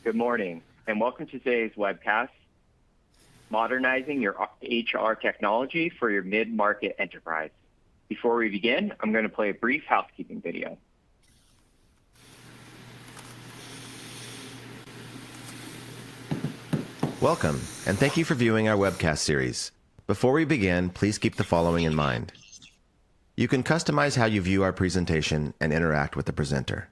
Good morning, and welcome to today's webcast, Modernizing Your HR Technology for Your Mid-Market Enterprise. Before we begin, I'm going to play a brief housekeeping video. Welcome, and thank you for viewing our webcast series. Before we begin, please keep the following in mind. You can customize how you view our presentation and interact with the presenter.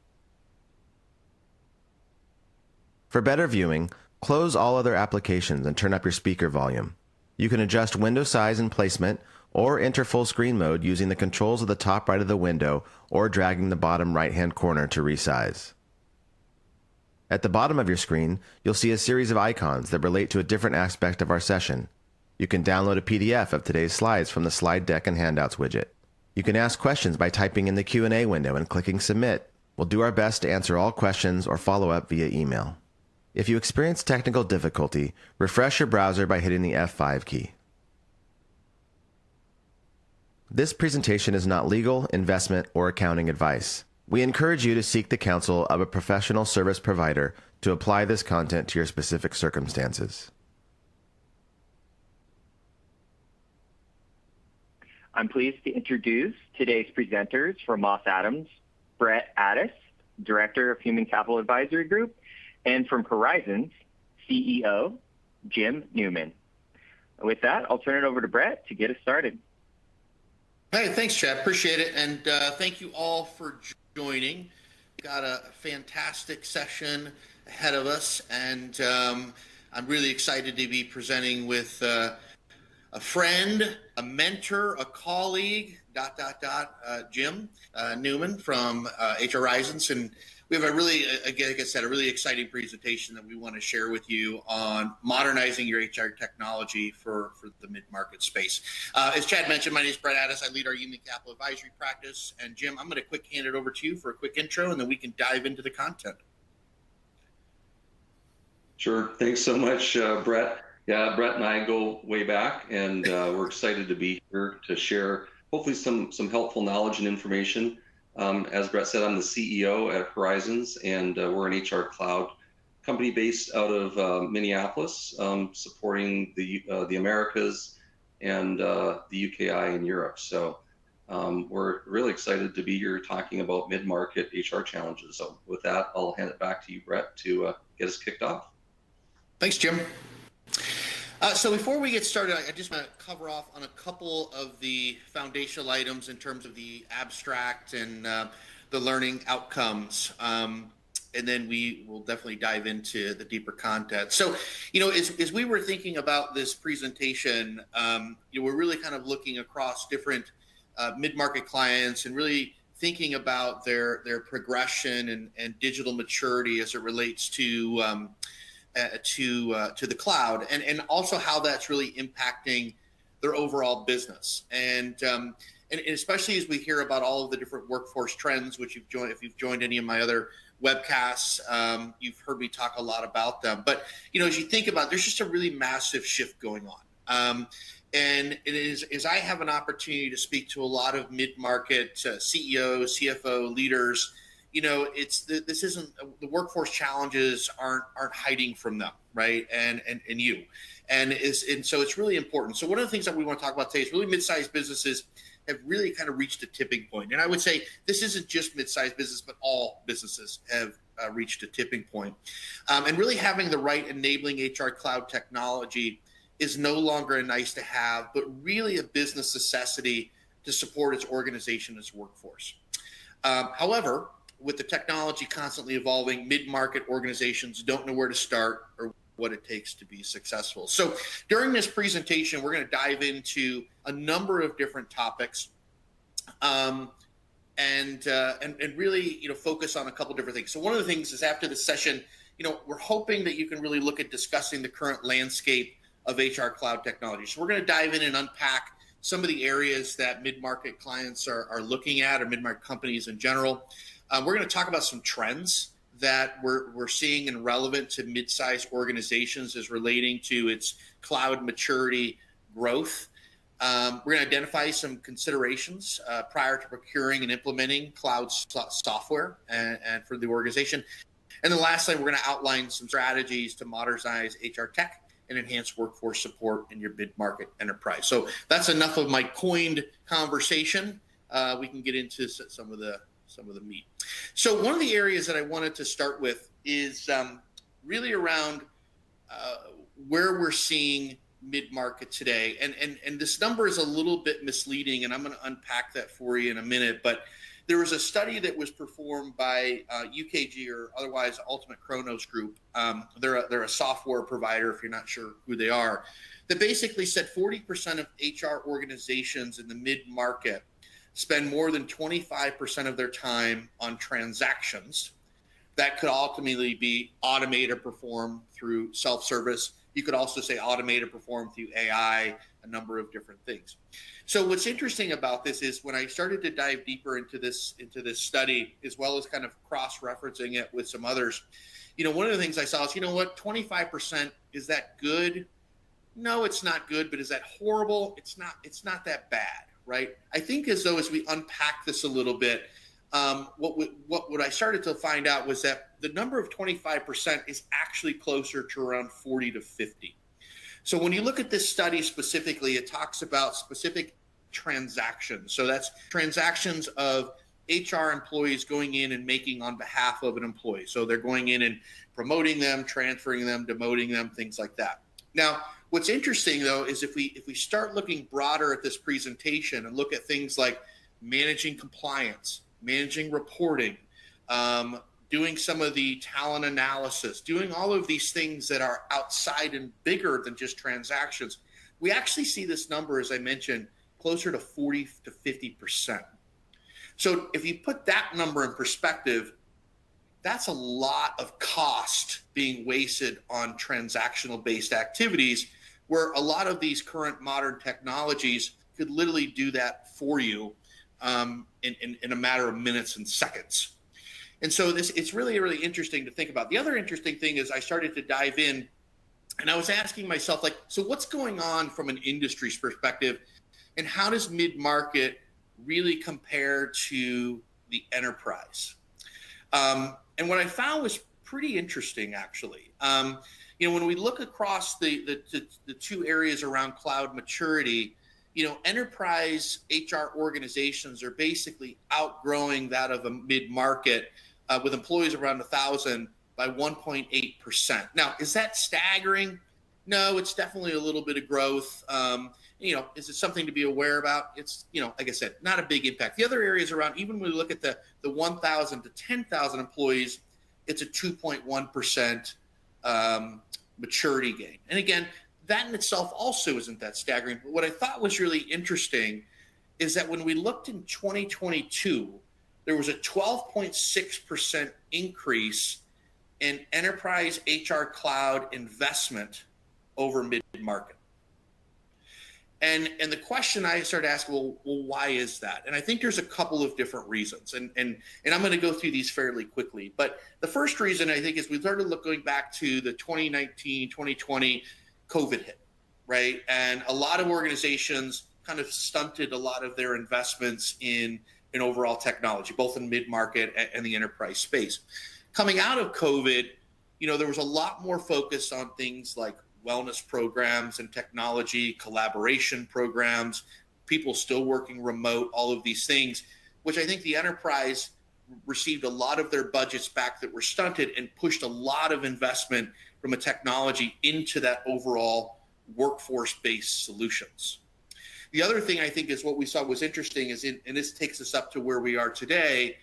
For better viewing, close all other applications and turn up your speaker volume. You can adjust window size and placement or enter full screen mode using the controls at the top right of the window or dragging the bottom right-hand corner to resize. At the bottom of your screen, you'll see a series of icons that relate to a different aspect of our session. You can download a PDF of today's slides from the Slide Deck and Handouts widget. You can ask questions by typing in the Q&A window and clicking Submit. We'll do our best to answer all questions or follow up via email. If you experience technical difficulty, refresh your browser by hitting the F5 key. This presentation is not legal, investment, or accounting advice. We encourage you to seek the counsel of a professional service provider to apply this content to your specific circumstances. I'm pleased to introduce today's presenters from Moss Adams, Brett Addis, Director of Human Capital Advisory Group, and from Horizons, CEO, Jim Newman. With that, I'll turn it over to Brett to get us started. Hey, thanks, Chad. Appreciate it. And thank you all for joining. We got a fantastic session ahead of us, and I'm really excited to be presenting with a friend, a mentor, a colleague, Jim Newman from HR Horizons. And we have a really, again, like I said, a really exciting presentation that we want to share with you on modernizing your HR technology for the mid-market space. As Chad mentioned, my name is Brett Addis. I lead our Human Capital Advisory practice. And Jim, I'm going to quick hand it over to you for a quick intro, and then we can dive into the content. Sure. Thanks so much, Brett. Yeah, Brett and I go way back, and we're excited to be here to share hopefully some helpful knowledge and information. As Brett said, I'm the CEO at Horizons, and we're an HR cloud company based out of Minneapolis, supporting the Americas and the UKI in Europe. So we're really excited to be here talking about mid-market HR challenges. So with that, I'll hand it back to you, Brett, to get us kicked off. Thanks, Jim. So before we get started, I just want to cover off on a couple of the foundational items in terms of the abstract and the learning outcomes. And then we will definitely dive into the deeper content. So, as we were thinking about this presentation, we're really kind of looking across different mid-market clients and really thinking about their progression and digital maturity as it relates to the cloud, and also how that's really impacting their overall business. And especially as we hear about all of the different workforce trends, which if you've joined any of my other webcasts, you've heard me talk a lot about them. But, as you think about it, there's just a really massive shift going on. And it is, as I have an opportunity to speak to a lot of mid-market CEOs, CFO leaders, this isn't, the workforce challenges aren't hiding from them, right? And you, and so it's really important. So one of the things that we want to talk about today is really mid-sized businesses have really kind of reached a tipping point. And I would say this isn't just mid-sized business, but all businesses have reached a tipping point. And really having the right enabling HR cloud technology is no longer a nice to have, but really a business necessity to support its organization, its workforce. However, with the technology constantly evolving, mid-market organizations don't know where to start or what it takes to be successful. So during this presentation, we're going to dive into a number of different topics and really, focus on a couple different things. So one of the things is after the session, we're hoping that you can really look at discussing the current landscape of HR cloud technology. So we're going to dive in and unpack some of the areas that mid-market clients are looking at, or mid-market companies in general. We're going to talk about some trends that we're seeing and relevant to mid-sized organizations as relating to its cloud maturity growth. We're going to identify some considerations prior to procuring and implementing cloud software and for the organization. And then lastly, we're going to outline some strategies to modernize HR tech and enhance workforce support in your mid-market enterprise. So that's enough of my coined conversation. We can get into some of the meat. So one of the areas that I wanted to start with is really around where we're seeing mid-market today. And this number is a little bit misleading, and I'm going to unpack that for you in a minute. But there was a study that was performed by UKG, or otherwise Ultimate Kronos Group. They're a software provider, if you're not sure who they are, that basically said 40% of HR organizations in the mid-market spend more than 25% of their time on transactions that could ultimately be automated, performed through self-service. You could also say automated, performed through AI, a number of different things. So what's interesting about this is when I started to dive deeper into this study, as well as kind of cross-referencing it with some others, one of the things I saw is, 25%, is that good? No, it's not good, but is that horrible? It's not that bad, right? I think as we unpack this a little bit, what I started to find out was that the number of 25% is actually closer to around 40 to 50. So when you look at this study specifically, it talks about specific transactions. So that's transactions of HR employees going in and making on behalf of an employee. So they're going in and promoting them, transferring them, demoting them, things like that. Now, what's interesting though is if we start looking broader at this presentation and look at things like managing compliance, managing reporting, doing some of the talent analysis, doing all of these things that are outside and bigger than just transactions, we actually see this number, as I mentioned, closer to 40 to 50%. So if you put that number in perspective, that's a lot of cost being wasted on transactional based activities, where a lot of these current modern technologies could literally do that for you in a matter of minutes and seconds. And so it's really, really interesting to think about. The other interesting thing is I started to dive in and I was asking myself, so what's going on from an industry's perspective, and how does mid-market really compare to the enterprise? And what I found was pretty interesting, actually. When we look across the two areas around cloud maturity, enterprise HR organizations are basically outgrowing that of a mid-market with employees around 1,000 by 1.8%. Now, is that staggering? No, it's definitely a little bit of growth. Is it something to be aware about? It's, like I said, not a big impact. The other areas around, even when we look at the 1,000 to 10,000 employees, it's a 2.1% maturity gain. And again, that in itself also isn't that staggering. But what I thought was really interesting is that when we looked in 2022, there was a 12.6% increase in enterprise HR cloud investment over mid-market. And the question I started asking, well, why is that? And I think there's a couple of different reasons. And I'm going to go through these fairly quickly. But the first reason, I think, is we started going back to the 2019, 2020 COVID hit, right? And a lot of organizations kind of stunted a lot of their investments in overall technology, both in mid-market and the enterprise space. Coming out of COVID, there was a lot more focus on things like wellness programs and technology, collaboration programs, people still working remote, all of these things, which I think the enterprise received a lot of their budgets back that were stunted and pushed a lot of investment from a technology into that overall workforce-based solutions. The other thing I think is what we saw was interesting is, and this takes us up to where we are today,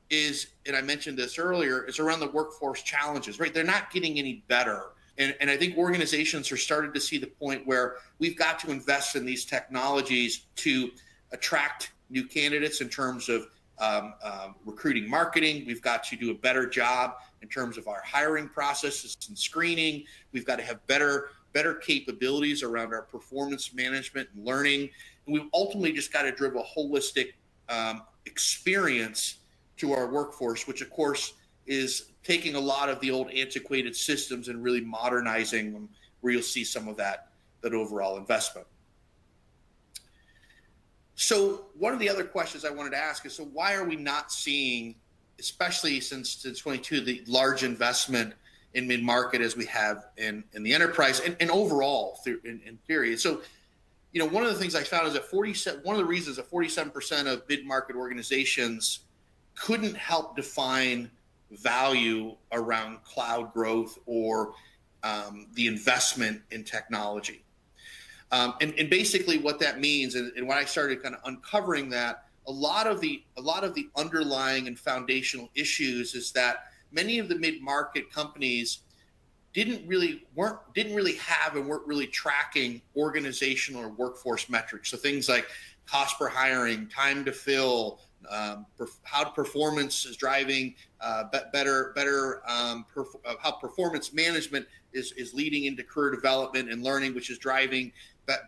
is, and I mentioned this earlier, is around the workforce challenges, right? They're not getting any better. And I think organizations are starting to see the point where we've got to invest in these technologies to attract new candidates in terms of recruiting, marketing. We've got to do a better job in terms of our hiring processes and screening. We've got to have better capabilities around our performance management and learning. And we've ultimately just got to drive a holistic experience to our workforce, which of course is taking a lot of the old antiquated systems and really modernizing them, where you'll see some of that overall investment. So one of the other questions I wanted to ask is, so why are we not seeing especially since 22, the large investment in mid-market as we have in the enterprise and overall in theory. So, one of the things I found is that one of the reasons that 47% of mid-market organizations couldn't help define value around cloud growth or the investment in technology. And basically what that means, and when I started kind of uncovering that, a lot of the underlying and foundational issues is that many of the mid-market companies didn't really have and weren't really tracking organizational or workforce metrics. So things like cost per hiring, time to fill, how performance is driving how performance management is leading into career development and learning, which is driving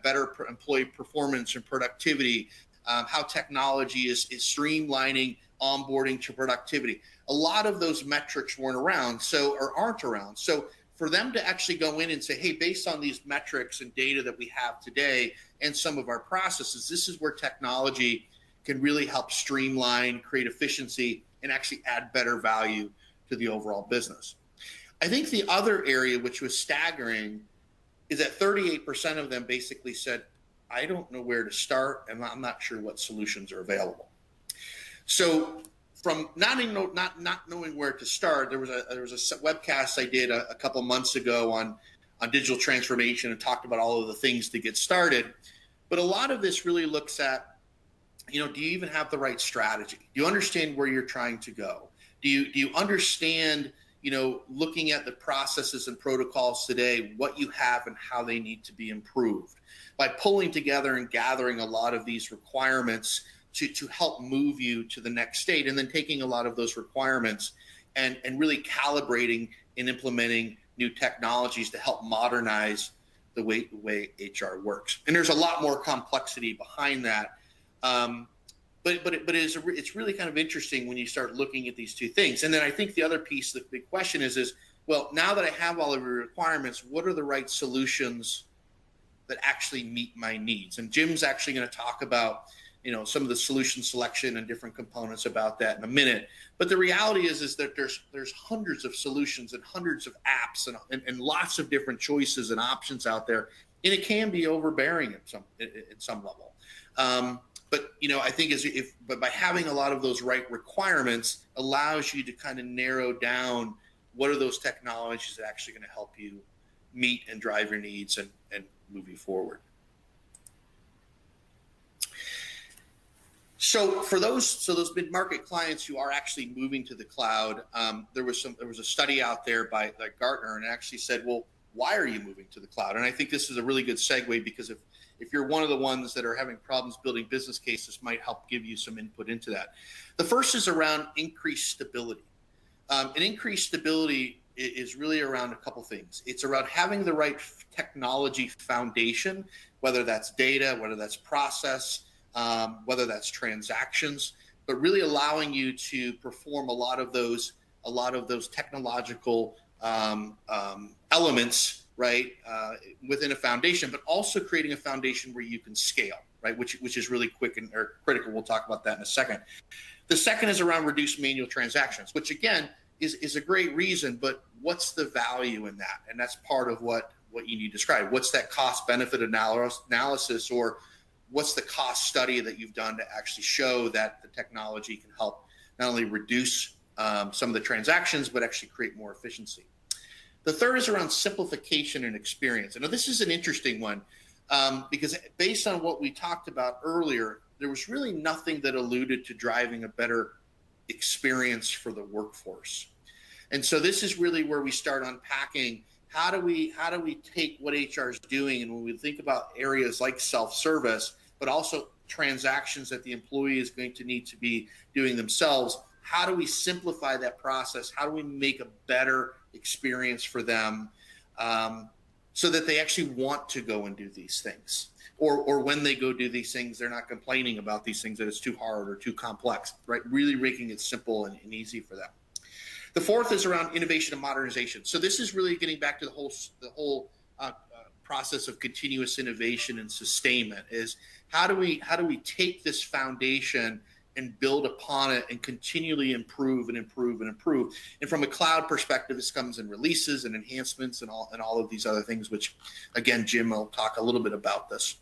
better employee performance and productivity. How technology is streamlining onboarding to productivity. A lot of those metrics weren't around, or aren't around. So for them to actually go in and say, hey, based on these metrics and data that we have today and some of our processes, this is where technology can really help streamline, create efficiency, and actually add better value to the overall business. I think the other area, which was staggering, is that 38% of them basically said, I don't know where to start, and I'm not sure what solutions are available. So from not knowing where to start, there was a webcast I did a couple months ago on digital transformation and talked about all of the things to get started. But a lot of this really looks at, do you even have the right strategy? Do you understand where you're trying to go? Do you understand, looking at the processes and protocols today, what you have and how they need to be improved? By pulling together and gathering a lot of these requirements to help move you to the next state, and then taking a lot of those requirements and really calibrating and implementing new technologies to help modernize the way HR works. And there's a lot more complexity behind that. But it's really kind of interesting when you start looking at these two things. And then I think the other piece, the big question is, well, now that I have all of the requirements, what are the right solutions that actually meet my needs? And Jim's actually going to talk about, some of the solution selection and different components about that in a minute. But the reality is that there's hundreds of solutions and hundreds of apps and lots of different choices and options out there, and it can be overbearing at some level. But I think but by having a lot of those right requirements allows you to kind of narrow down what are those technologies that are actually going to help you meet and drive your needs and move you forward. So for those mid-market clients who are actually moving to the cloud, there was a study out there by Gartner, and it actually said, well, why are you moving to the cloud? And I think this is a really good segue, because if you're one of the ones that are having problems building business cases, might help give you some input into that. The first is around increased stability. And increased stability is really around a couple things. It's around having the right technology foundation, whether that's data, whether that's process, whether that's transactions, but really allowing you to perform a lot of those technological elements, right, within a foundation, but also creating a foundation where you can scale, right, which is really quick or critical. We'll talk about that in a second. The second is around reduced manual transactions, which again is a great reason, but what's the value in that? And that's part of what you need to describe. What's that cost benefit analysis, or what's the cost study that you've done to actually show that the technology can help not only reduce some of the transactions, but actually create more efficiency? The third is around simplification and experience. Now, this is an interesting one because based on what we talked about earlier, there was really nothing that alluded to driving a better experience for the workforce. And so this is really where we start unpacking how do we take what HR is doing, and when we think about areas like self-service, but also transactions that the employee is going to need to be doing themselves, how do we simplify that process? How do we make a better experience for them so that they actually want to go and do these things? Or when they go do these things, they're not complaining about these things that it's too hard or too complex, right? Really making it simple and easy for them. The fourth is around innovation and modernization. So this is really getting back to the whole process of continuous innovation and sustainment. Is how do we take this foundation and build upon it and continually improve and improve and improve. And from a cloud perspective, this comes in releases and enhancements and all of these other things, which again, Jim will talk a little bit about this.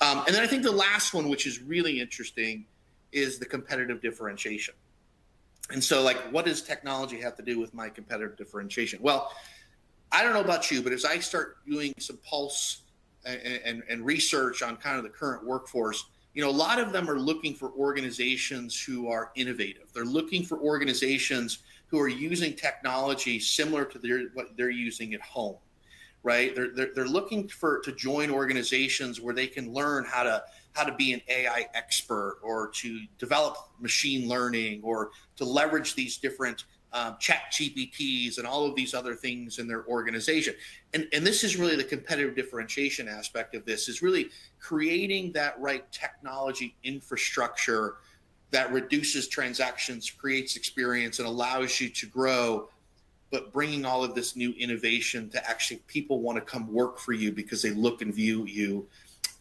And then I think the last one, which is really interesting, is the competitive differentiation. And so, like, what does technology have to do with my competitive differentiation? Well, I don't know about you, but as I start doing some pulse and research on kind of the current workforce, a lot of them are looking for organizations who are innovative. They're looking for organizations who are using technology similar to what they're using at home, right? They're looking to join organizations where they can learn how to be an AI expert, or to develop machine learning, or to leverage these different chat GPTs and all of these other things in their organization. And this is really the competitive differentiation aspect of this, is really creating that right technology infrastructure that reduces transactions, creates experience, and allows you to grow, but bringing all of this new innovation to actually people want to come work for you because they look and view you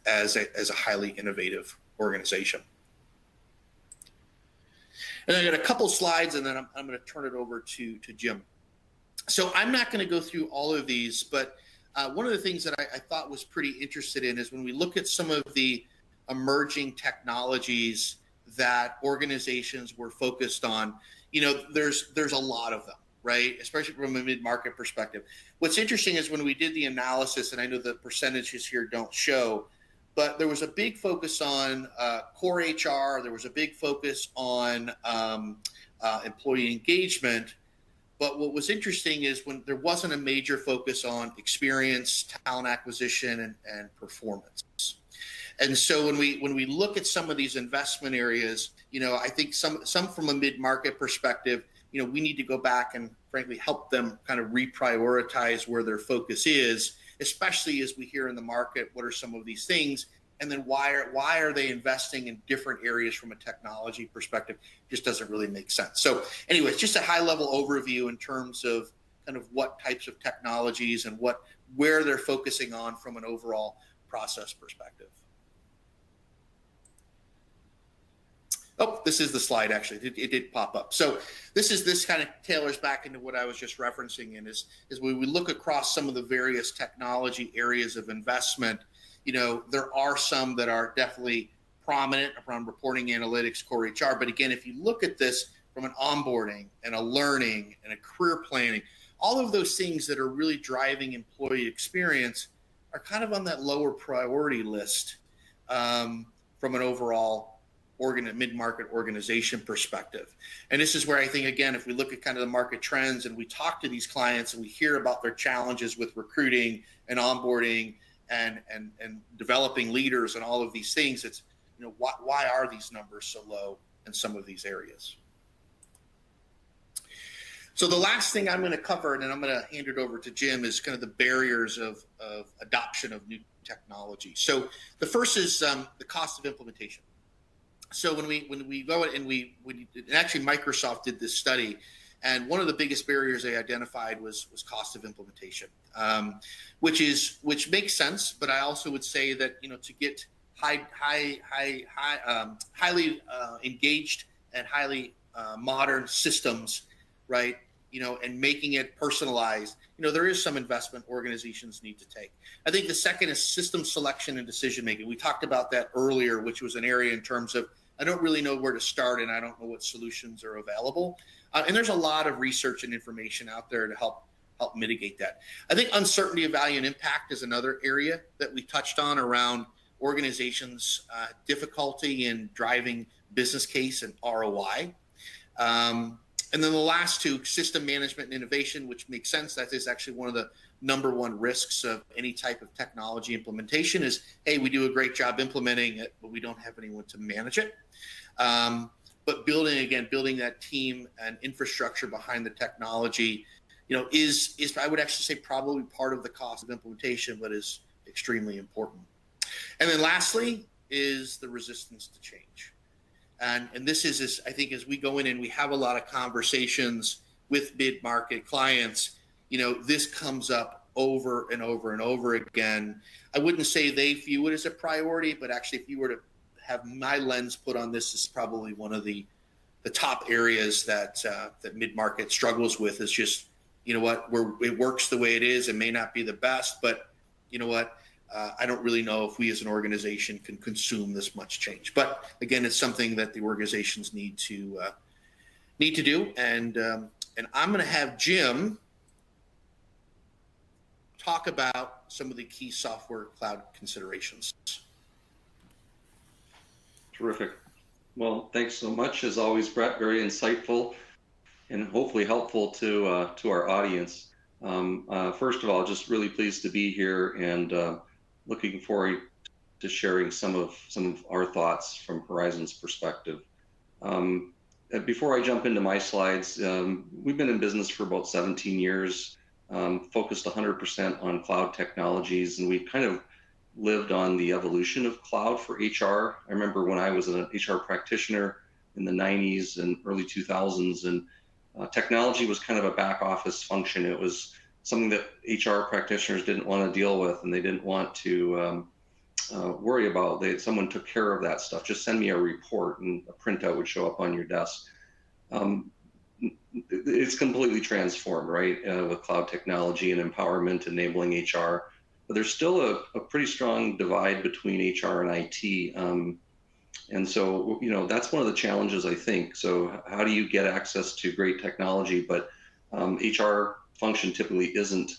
as a highly innovative organization. And I got a couple slides, and then I'm going to turn it over to Jim. So I'm not going to go through all of these, but one of the things that I thought was pretty interested in is when we look at some of the emerging technologies that organizations were focused on, there's a lot of them, right? Especially from a mid-market perspective. What's interesting is when we did the analysis, and I know the percentages here don't show, but there was a big focus on core HR. There was a big focus on employee engagement. But what was interesting is when there wasn't a major focus on experience, talent acquisition, and performance. And so when we look at some of these investment areas, I think some from a mid-market perspective, we need to go back and frankly help them kind of reprioritize where their focus is, especially as we hear in the market, what are some of these things? And then why are they investing in different areas from a technology perspective? Just doesn't really make sense. So anyways, just a high level overview in terms of kind of what types of technologies and where they're focusing on from an overall process perspective. Oh, this is the slide, actually. It did pop up. So this kind of tailors back into what I was just referencing in is when we look across some of the various technology areas of investment, there are some that are definitely prominent around reporting, analytics, core HR. But again, if you look at this from an onboarding and a learning and a career planning, all of those things that are really driving employee experience are kind of on that lower priority list from an overall mid-market organization perspective. And this is where I think, again, if we look at kind of the market trends and we talk to these clients and we hear about their challenges with recruiting and onboarding and developing leaders and all of these things, it's, why are these numbers so low in some of these areas? So the last thing I'm going to cover, and then I'm going to hand it over to Jim, is kind of the barriers of adoption of new technology. So the first is the cost of implementation. So when we go and actually Microsoft did this study, and one of the biggest barriers they identified was cost of implementation, which makes sense. But I also would say that to get highly engaged and highly modern systems, right? And making it personalized, there is some investment organizations need to take. I think the second is system selection and decision making. We talked about that earlier, which was an area in terms of I don't really know where to start and I don't know what solutions are available. And there's a lot of research and information out there to help mitigate that. I think uncertainty of value and impact is another area that we touched on around organizations' difficulty in driving business case and ROI. And then the last two, system management and innovation, which makes sense. That is actually one of the number one risks of any type of technology implementation is, hey, we do a great job implementing it, but we don't have anyone to manage it. But building that team and infrastructure behind the technology, is I would actually say probably part of the cost of implementation, but is extremely important. And then lastly is the resistance to change. And this is, I think, as we go in and we have a lot of conversations with mid-market clients, this comes up over and over and over again. I wouldn't say they view it as a priority, but actually if you were to have my lens put on this is probably one of the top areas that mid-market struggles with. Is just, you know what, it works the way it is. It may not be the best, but you know what, I don't really know if we as an organization can consume this much change. But again, it's something that the organizations need to do. And I'm going to have Jim talk about some of the key software cloud considerations. Terrific. Well, thanks so much, as always, Brett. Very insightful and hopefully helpful to our audience. First of all, just really pleased to be here and looking forward to sharing some of our thoughts from Horizon's perspective. Before I jump into my slides, we've been in business for about 17 years, focused 100% on cloud technologies, and we kind of lived on the evolution of cloud for HR. I remember when I was an HR practitioner in the 90s and early 2000s, and technology was kind of a back office function. It was something that HR practitioners didn't want to deal with, and they didn't want to worry about. Someone took care of that stuff. Just send me a report, and a printout would show up on your desk. It's completely transformed, right, with cloud technology and empowerment, enabling HR. But there's still a pretty strong divide between HR and IT. And so, you know, that's one of the challenges, I think. So how do you get access to great technology, but HR function typically isn't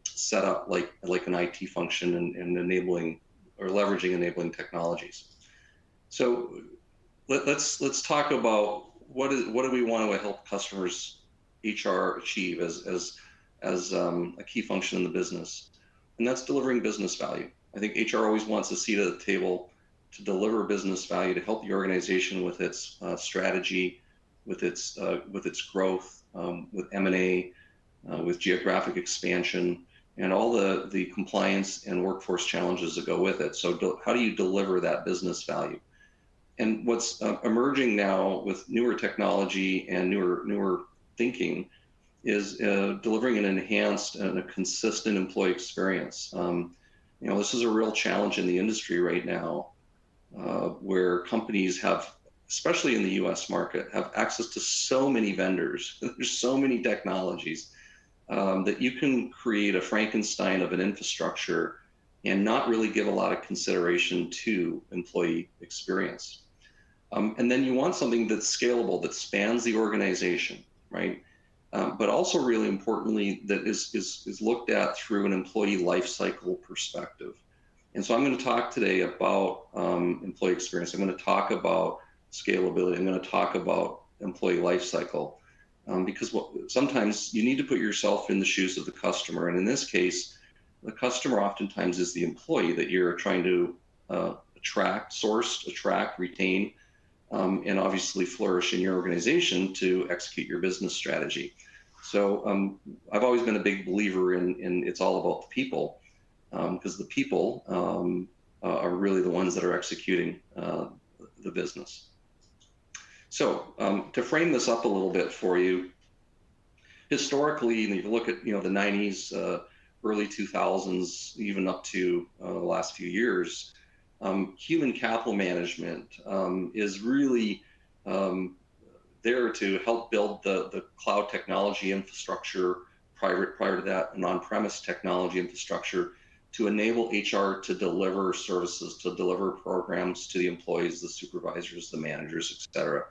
set up like an IT function and enabling or leveraging enabling technologies. So let's talk about what do we want to help customers HR achieve as a key function in the business, and that's delivering business value. I think HR always wants a seat at the table to deliver business value, to help the organization with its strategy, with its growth, with M&A, with geographic expansion, and all the compliance and workforce challenges that go with it. So how do you deliver that business value? And what's emerging now with newer technology and newer thinking is delivering an enhanced and a consistent employee experience. You know, this is a real challenge in the industry right now, where companies have, especially in the US market, have access to so many vendors. There's so many technologies that you can create a Frankenstein of an infrastructure and not really give a lot of consideration to employee experience. And then you want something that's scalable, that spans the organization, right? But also, really importantly, that is looked at through an employee lifecycle perspective. And so I'm going to talk today about employee experience. I'm going to talk about scalability. I'm going to talk about employee lifecycle, because sometimes you need to put yourself in the shoes of the customer. And in this case, the customer oftentimes is the employee that you're trying to attract, retain, and obviously flourish in your organization to execute your business strategy. So I've always been a big believer in it's all about the people, because the people are really the ones that are executing the business. So to frame this up a little bit for you, historically, and if you look at the 90s, early 2000s, even up to the last few years, human capital management is really there to help build the cloud technology infrastructure, prior to that, an on-premise technology infrastructure, to enable HR to deliver services, to deliver programs to the employees, the supervisors, the managers, et cetera.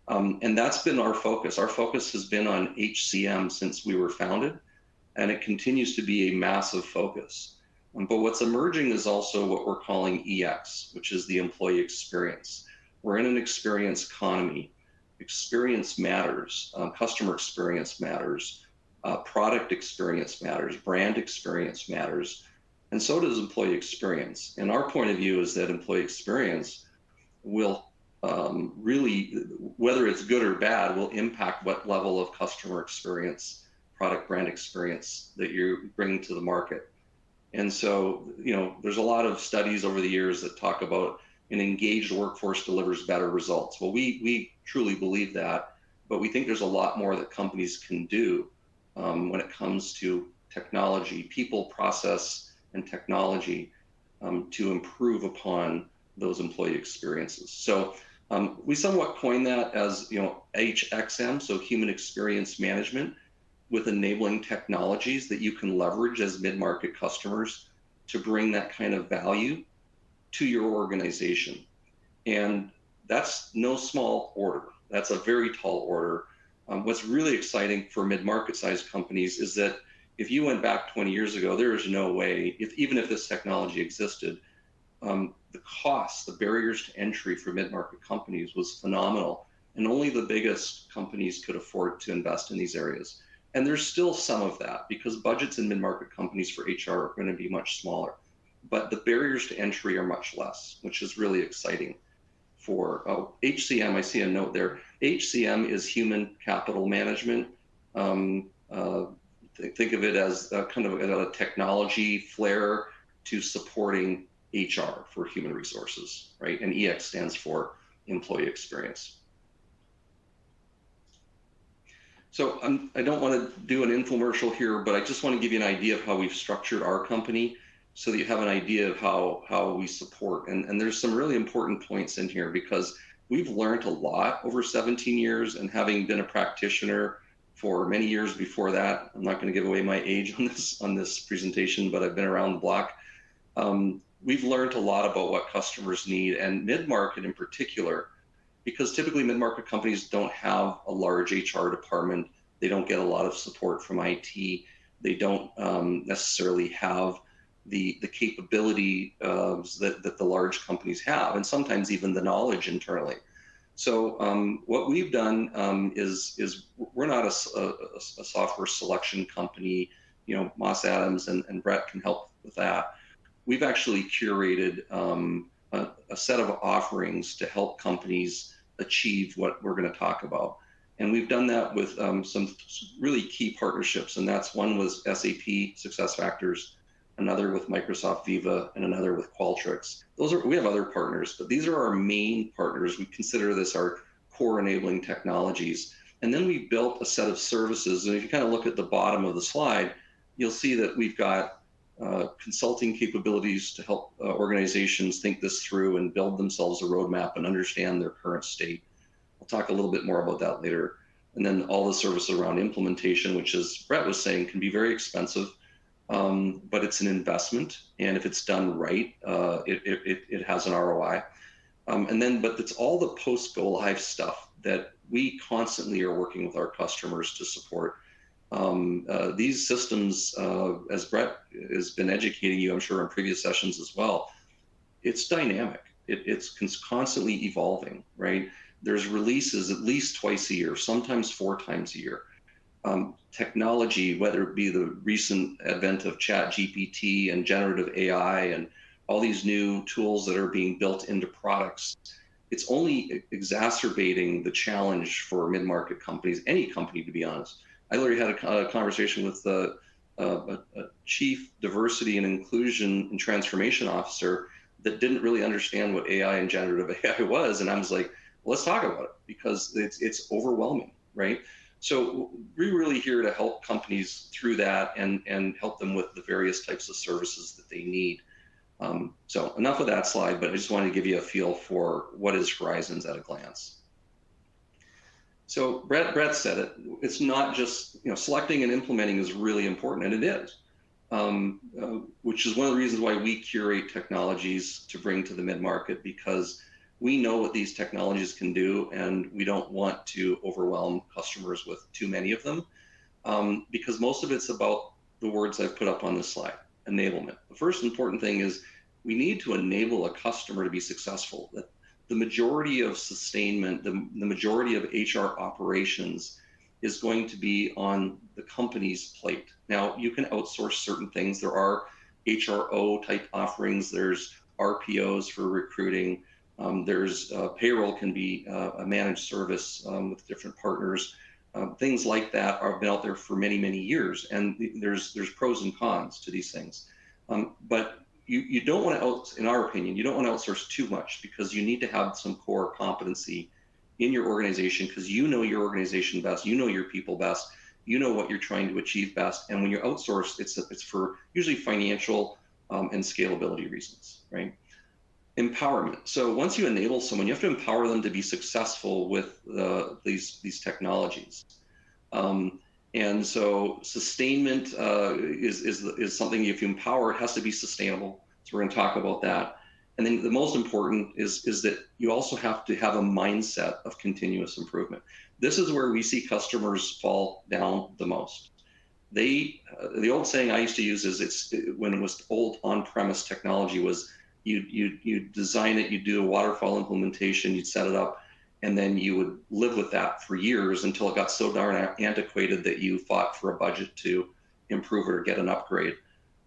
And that's been our focus. Our focus has been on HCM since we were founded, and it continues to be a massive focus. But what's emerging is also what we're calling EX, which is the employee experience. We're in an experience economy. Experience matters, customer experience matters, product experience matters, brand experience matters, and so does employee experience. And our point of view is that employee experience will really, whether it's good or bad, will impact what level of customer experience, product brand experience that you're bringing to the market. And so, there's a lot of studies over the years that talk about an engaged workforce delivers better results. Well, we truly believe that, but we think there's a lot more that companies can do when it comes to technology, people, process, and technology to improve upon those employee experiences. So we somewhat coined that as, HXM, so human experience management, with enabling technologies that you can leverage as mid-market customers to bring that kind of value to your organization. And that's no small order. That's a very tall order. What's really exciting for mid-market sized companies is that if you went back 20 years ago, there is no way, even if this technology existed, the costs, the barriers to entry for mid-market companies was phenomenal. And only the biggest companies could afford to invest in these areas. And there's still some of that because budgets in mid-market companies for HR are going to be much smaller. But the barriers to entry are much less, which is really exciting. For HCM, I see a note there. HCM is human capital management. Think of it as kind of a technology flair to supporting HR for human resources, right? And EX stands for employee experience. So I don't want to do an infomercial here, but I just want to give you an idea of how we've structured our company so that you have an idea of how we support. And there's some really important points in here because we've learned a lot over 17 years, and having been a practitioner for many years before that, I'm not going to give away my age on this presentation, but I've been around the block. We've learned a lot about what customers need, and mid-market in particular, because typically mid-market companies don't have a large HR department. They don't get a lot of support from IT. They don't necessarily have the capability that the large companies have, and sometimes even the knowledge internally. So what we've done is we're not a software selection company. Moss Adams and Brett can help with that. We've actually curated a set of offerings to help companies achieve what we're going to talk about. And we've done that with some really key partnerships. And that's one was SAP SuccessFactors, another with Microsoft Viva, and another with Qualtrics. We have other partners, but these are our main partners. We consider this our core enabling technologies. And then we built a set of services. And if you kind of look at the bottom of the slide, you'll see that we've got consulting capabilities to help organizations think this through and build themselves a roadmap and understand their current state. I'll talk a little bit more about that later. And then all the services around implementation, which, as Brett was saying, can be very expensive, but it's an investment. And if it's done right, it has an ROI. But it's all the post-go live stuff that we constantly are working with our customers to support. These systems, as Brett has been educating you, I'm sure in previous sessions as well, it's dynamic. It's constantly evolving, right? There's releases at least twice a year, sometimes 4 times a year. Technology, whether it be the recent advent of ChatGPT and generative AI and all these new tools that are being built into products, it's only exacerbating the challenge for mid-market companies, any company, to be honest. I literally had a conversation with a chief diversity and inclusion and transformation officer that didn't really understand what AI and generative AI was. And I was like, well, let's talk about it because it's overwhelming, right? So we're really here to help companies through that and help them with the various types of services that they need. So enough of that slide, but I just wanted to give you a feel for what is Horizons at a glance. So Brett said it. It's not just selecting and implementing is really important, and it is, which is one of the reasons why we curate technologies to bring to the mid-market, because we know what these technologies can do, and we don't want to overwhelm customers with too many of them, because most of it's about the words I've put up on this slide: enablement. The first important thing is we need to enable a customer to be successful. That the majority of sustainment, the majority of HR operations is going to be on the company's plate. Now, you can outsource certain things. There are HRO type offerings. There's RPOs for recruiting. There's payroll can be a managed service with different partners. Things like that have been out there for many, many years. And there's pros and cons to these things. But you don't want to, in our opinion, you don't want to outsource too much, because you need to have some core competency in your organization, because you know your organization best, you know your people best, you know what you're trying to achieve best. And when you outsource, it's for usually financial and scalability reasons, right? Empowerment. So once you enable someone, you have to empower them to be successful with these technologies. And so sustainment is something. If you empower, it has to be sustainable. So we're going to talk about that. And then the most important is that you also have to have a mindset of continuous improvement. This is where we see customers fall down the most. The old saying I used to use is when it was old on-premise technology was you design it, you do a waterfall implementation, you'd set it up, and then you would live with that for years until it got so darn antiquated that you fought for a budget to improve it or get an upgrade.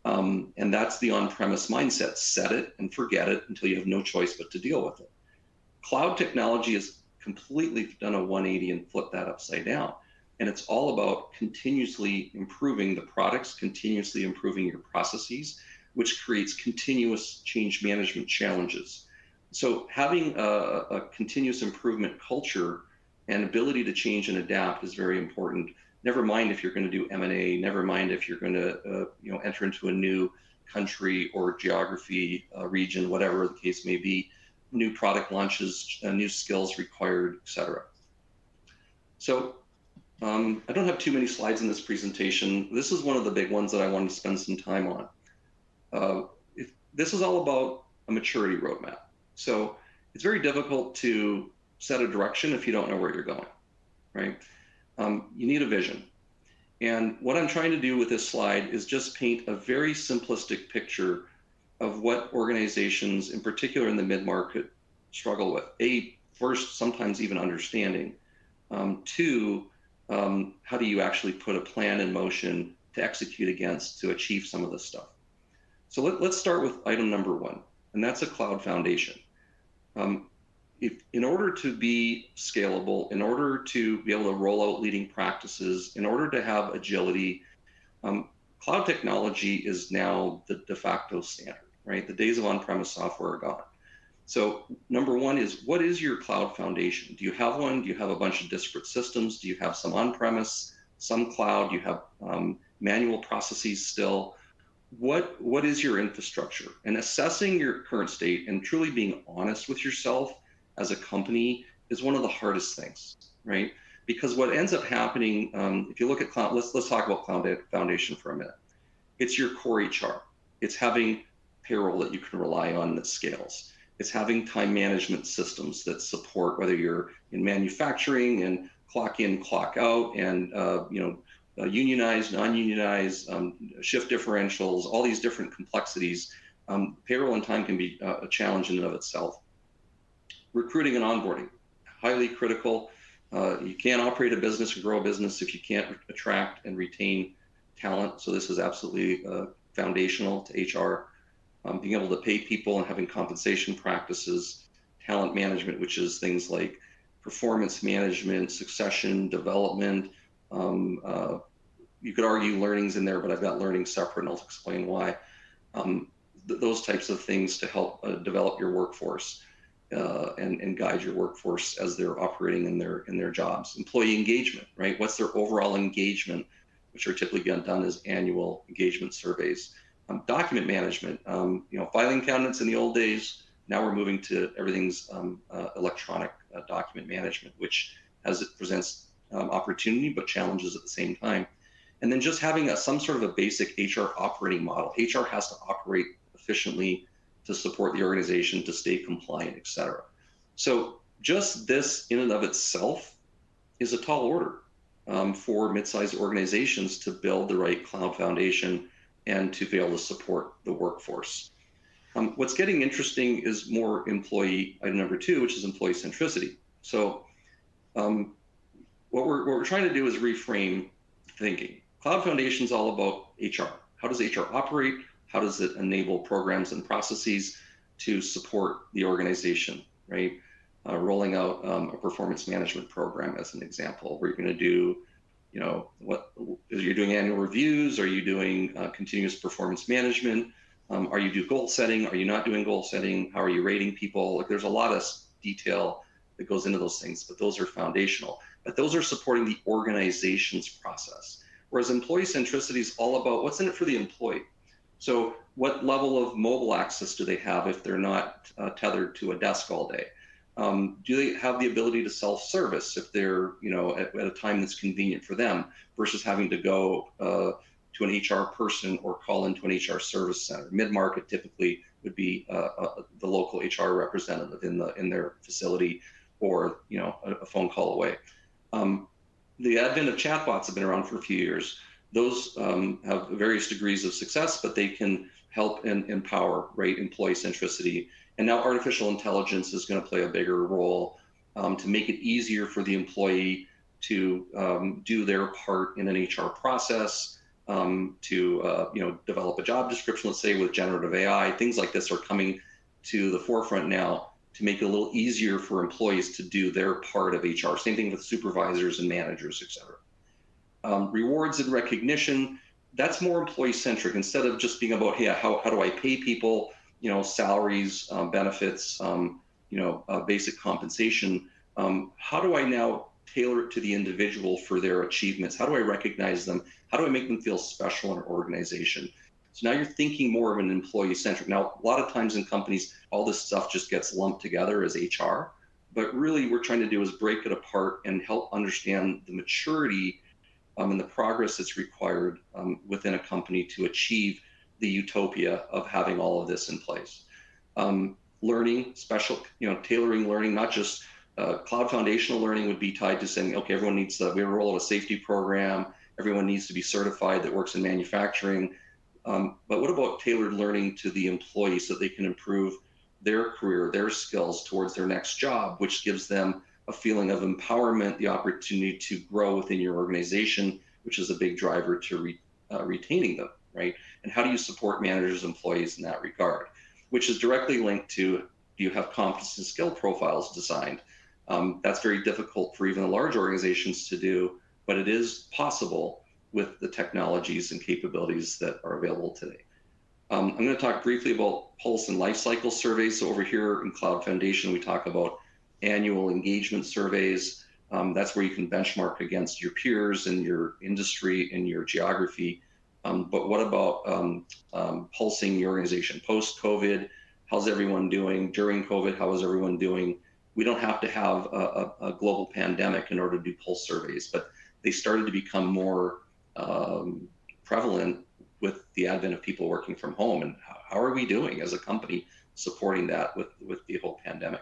And that's the on-premise mindset. Set it and forget it until you have no choice but to deal with it. Cloud technology has completely done a 180 and flipped that upside down. And it's all about continuously improving the products, continuously improving your processes, which creates continuous change management challenges. So having a continuous improvement culture and ability to change and adapt is very important. Never mind if you're going to do M&A, never mind if you're going to enter into a new country or geography, region, whatever the case may be, new product launches, new skills required, etc. So I don't have too many slides in this presentation. This is one of the big ones that I wanted to spend some time on. This is all about a maturity roadmap. So it's very difficult to set a direction if you don't know where you're going, right? You need a vision. And what I'm trying to do with this slide is just paint a very simplistic picture of what organizations, in particular in the mid-market, struggle with. First, sometimes even understanding. Two, how do you actually put a plan in motion to execute against to achieve some of this stuff? So let's start with item number one, and that's a cloud foundation. In order to be scalable, in order to be able to roll out leading practices, in order to have agility, cloud technology is now the de facto standard, right? The days of on-premise software are gone. So number one is, what is your cloud foundation? Do you have one? Do you have a bunch of disparate systems? Do you have some on-premise, some cloud? Do you have manual processes still? What is your infrastructure? And assessing your current state and truly being honest with yourself as a company is one of the hardest things, right? Because what ends up happening, if you look at cloud, let's talk about cloud foundation for a minute. It's your core HR. It's having payroll that you can rely on that scales. It's having time management systems that support whether you're in manufacturing and clock in, clock out, and unionized, non-unionized, shift differentials, all these different complexities. Payroll and time can be a challenge in and of itself. Recruiting and onboarding, highly critical. You can't operate a business and grow a business if you can't attract and retain talent. So this is absolutely foundational to HR. Being able to pay people and having compensation practices, talent management, which is things like performance management, succession, development. You could argue learning's in there, but I've got learning separate, and I'll explain why. Those types of things to help develop your workforce and guide your workforce as they're operating in their jobs. Employee engagement, right? What's their overall engagement, which are typically done as annual engagement surveys. Document management, filing cabinets in the old days. Now we're moving to everything's electronic document management, which presents opportunity but challenges at the same time. And then just having some sort of a basic HR operating model. HR has to operate efficiently to support the organization, to stay compliant, et cetera. So just this in and of itself is a tall order for mid-sized organizations to build the right cloud foundation and to be able to support the workforce. What's getting interesting is more employee, item number two, which is employee centricity. So what we're trying to do is reframe thinking. Cloud Foundation is all about HR. How does HR operate? How does it enable programs and processes to support the organization, right? Rolling out a performance management program as an example, where you're going to do, you're doing annual reviews? Are you doing continuous performance management? Are you doing goal setting? Are you not doing goal setting? How are you rating people? Like, there's a lot of detail that goes into those things, but those are foundational. But those are supporting the organization's process. Whereas employee centricity is all about what's in it for the employee. So what level of mobile access do they have if they're not tethered to a desk all day? Do they have the ability to self-service if they're, at a time that's convenient for them versus having to go to an HR person or call into an HR service center? Mid-market typically would be the local HR representative in their facility, or a phone call away. The advent of chatbots have been around for a few years. Those have various degrees of success, but they can help and empower, right, employee centricity. And now artificial intelligence is going to play a bigger role to make it easier for the employee to do their part in an HR process, to develop a job description, let's say with generative AI. Things like this are coming to the forefront now to make it a little easier for employees to do their part of HR. Same thing with supervisors and managers, et cetera. Rewards and recognition, that's more employee centric. Instead of just being about, hey, how do I pay people, salaries, benefits, basic compensation, how do I now tailor it to the individual for their achievements? How do I recognize them? How do I make them feel special in an organization? So now you're thinking more of an employee centric. Now, a lot of times in companies, all this stuff just gets lumped together as HR, but really we're trying to do is break it apart and help understand the maturity and the progress that's required within a company to achieve the utopia of having all of this in place. Learning, tailoring learning, not just cloud foundational learning would be tied to saying, okay, everyone needs we roll out a safety program, everyone needs to be certified that works in manufacturing. But what about tailored learning to the employee so that they can improve their career, their skills towards their next job, which gives them a feeling of empowerment, the opportunity to grow within your organization, which is a big driver to retaining them, right? And how do you support managers, employees in that regard, which is directly linked to, do you have competence and skill profiles designed? That's very difficult for even the large organizations to do, but it is possible with the technologies and capabilities that are available today. I'm going to talk briefly about pulse and life cycle surveys. So over here in Cloud Foundation, we talk about annual engagement surveys. That's where you can benchmark against your peers in your industry and your geography. But what about pulsing your organization post-COVID? How's everyone doing? During COVID, how is everyone doing? We don't have to have a global pandemic in order to do pulse surveys, but they started to become more prevalent with the advent of people working from home. And how are we doing as a company supporting that with the whole pandemic?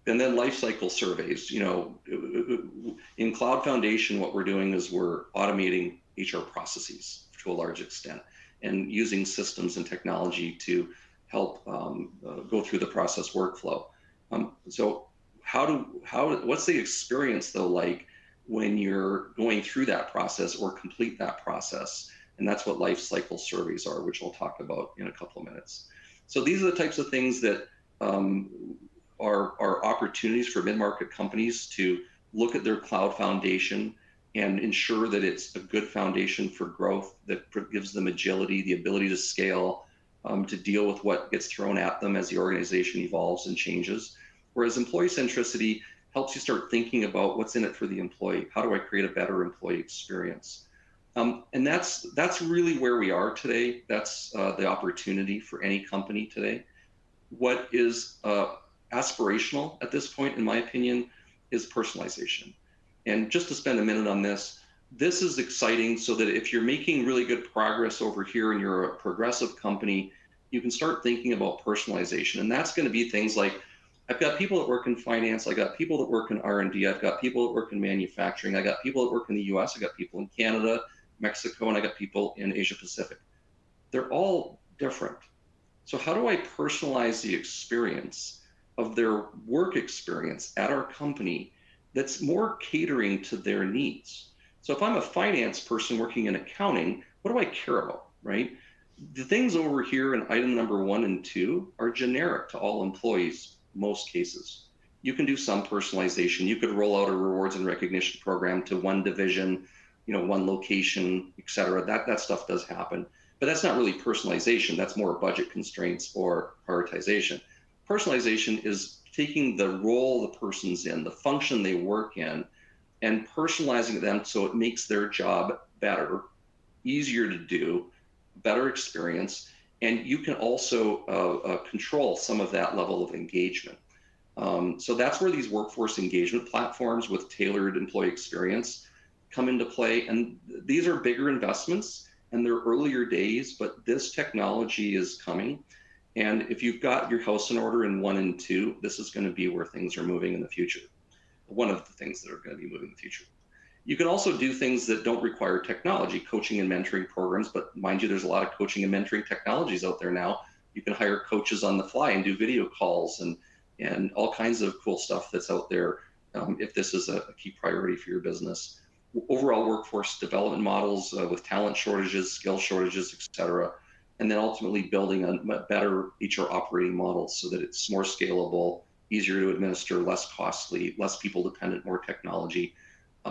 And then life cycle surveys. In Cloud Foundation, what we're doing is we're automating HR processes to a large extent and using systems and technology to help go through the process workflow. So what's the experience though like when you're going through that process or complete that process? And that's what life cycle surveys are, which we'll talk about in a couple of minutes. So these are the types of things that are opportunities for mid-market companies to look at their cloud foundation and ensure that it's a good foundation for growth that gives them agility, the ability to scale, to deal with what gets thrown at them as the organization evolves and changes. Whereas employee centricity helps you start thinking about what's in it for the employee. How do I create a better employee experience? And that's really where we are today. That's the opportunity for any company today. What is aspirational at this point, in my opinion, is personalization. And just to spend a minute on this is exciting so that if you're making really good progress over here and you're a progressive company, you can start thinking about personalization. And that's going to be things like, I've got people that work in finance, I got people that work in R&D, I've got people that work in manufacturing, I got people that work in the US, I got people in Canada, Mexico, and I got people in Asia Pacific. They're all different. So how do I personalize the experience of their work experience at our company that's more catering to their needs? So if I'm a finance person working in accounting, what do I care about, right? The things over here in item number 1 and 2 are generic to all employees, most cases. You can do some personalization. You could roll out a rewards and recognition program to one division, one location, et cetera. That stuff does happen, but that's not really personalization. That's more budget constraints or prioritization. Personalization is taking the role the person's in, the function they work in, and personalizing them so it makes their job better, easier to do, better experience, And you can also control some of that level of engagement. So that's where these workforce engagement platforms with tailored employee experience come into play. And these are bigger investments and they're earlier days, but this technology is coming. And if you've got your house in order in 1 and 2, this is going to be where things are moving in the future. One of the things that are going to be moving in the future. You can also do things that don't require technology, coaching and mentoring programs, but mind you, there's a lot of coaching and mentoring technologies out there now. You can hire coaches on the fly and do video calls and all kinds of cool stuff that's out there if this is a key priority for your business. Overall workforce development models with talent shortages, skill shortages, et cetera. And then ultimately building a better HR operating model so that it's more scalable, easier to administer, less costly, less people dependent, more technology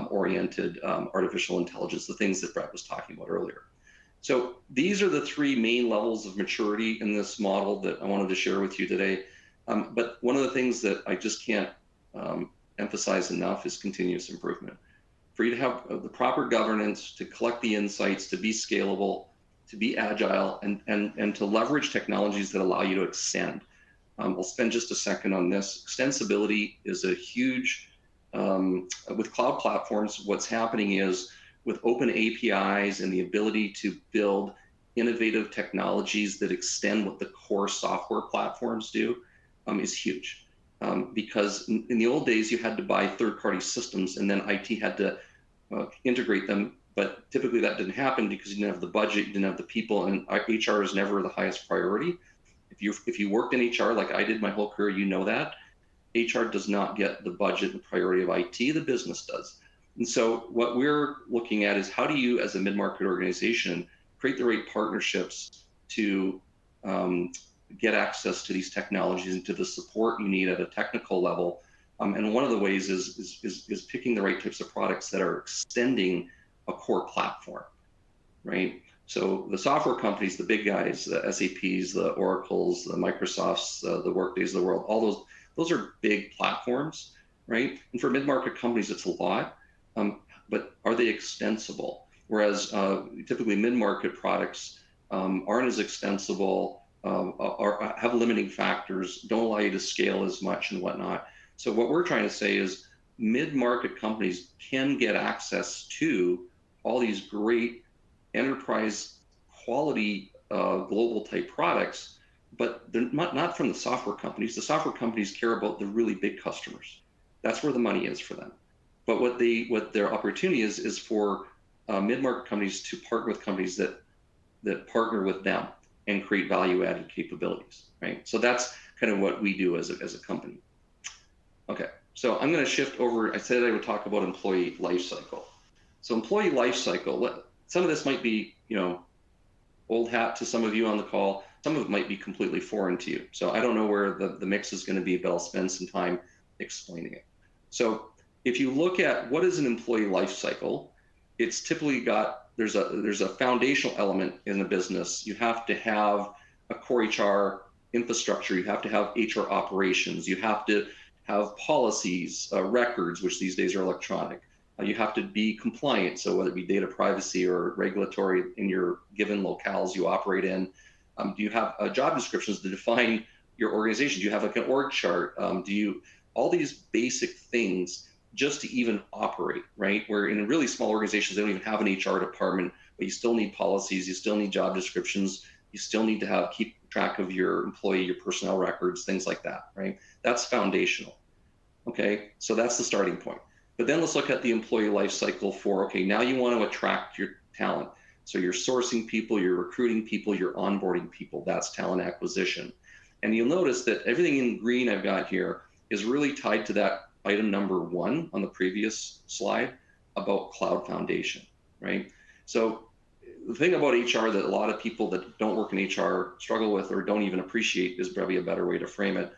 oriented, artificial intelligence, the things that Brett was talking about earlier. So these are the 3 main levels of maturity in this model that I wanted to share with you today. But one of the things that I just can't emphasize enough is continuous improvement. For you to have the proper governance, to collect the insights, to be scalable, to be agile, and to leverage technologies that allow you to extend. I'll spend just a second on this. Extensibility is a huge, with cloud platforms, what's happening is with open APIs and the ability to build innovative technologies that extend what the core software platforms do is huge. Because in the old days, you had to buy third-party systems and then IT had to integrate them. But typically that didn't happen because you didn't have the budget, you didn't have the people, and HR is never the highest priority. If you worked in HR like I did my whole career, you know that. HR does not get the budget and priority of IT, the business does. And so what we're looking at is how do you, as a mid-market organization, create the right partnerships to get access to these technologies and to the support you need at a technical level. And one of the ways is picking the right types of products that are extending a core platform, right? So the software companies, the big guys, the SAPs, the Oracles, the Microsofts, the Workdays of the world, all those are big platforms, right? And for mid-market companies, it's a lot, but are they extensible? Whereas typically mid-market products aren't as extensible, or have limiting factors, don't allow you to scale as much and whatnot. So what we're trying to say is mid-market companies can get access to all these great enterprise quality global type products, but they're not from the software companies. The software companies care about the really big customers. That's where the money is for them. But what their opportunity is for mid-market companies to partner with companies that partner with them and create value-added capabilities, right? So that's kind of what we do as a company. Okay, so I'm going to shift over. I said I would talk about employee life cycle. So employee life cycle, some of this might be, old hat to some of you on the call. Some of it might be completely foreign to you. So I don't know where the mix is going to be, but I'll spend some time explaining it. So if you look at what is an employee life cycle, it's typically there's a foundational element in the business. You have to have a core HR infrastructure. You have to have HR operations. You have to have policies, records, which these days are electronic. You have to be compliant, so whether it be data privacy or regulatory in your given locales you operate in. Do you have job descriptions to define your organization? Do you have like an org chart? All these basic things just to even operate, right? Where in really small organizations, they don't even have an HR department, but you still need policies, you still need job descriptions, you still need to keep track of your employee, your personnel records, things like that, right? That's foundational. Okay, so that's the starting point. But then let's look at the employee life cycle for, okay, now you want to attract your talent. So you're sourcing people, you're recruiting people, you're onboarding people. That's talent acquisition. And you'll notice that everything in green I've got here is really tied to that item number 1 on the previous slide about cloud foundation, right? So the thing about HR that a lot of people that don't work in HR struggle with or don't even appreciate, is probably a better way to frame it,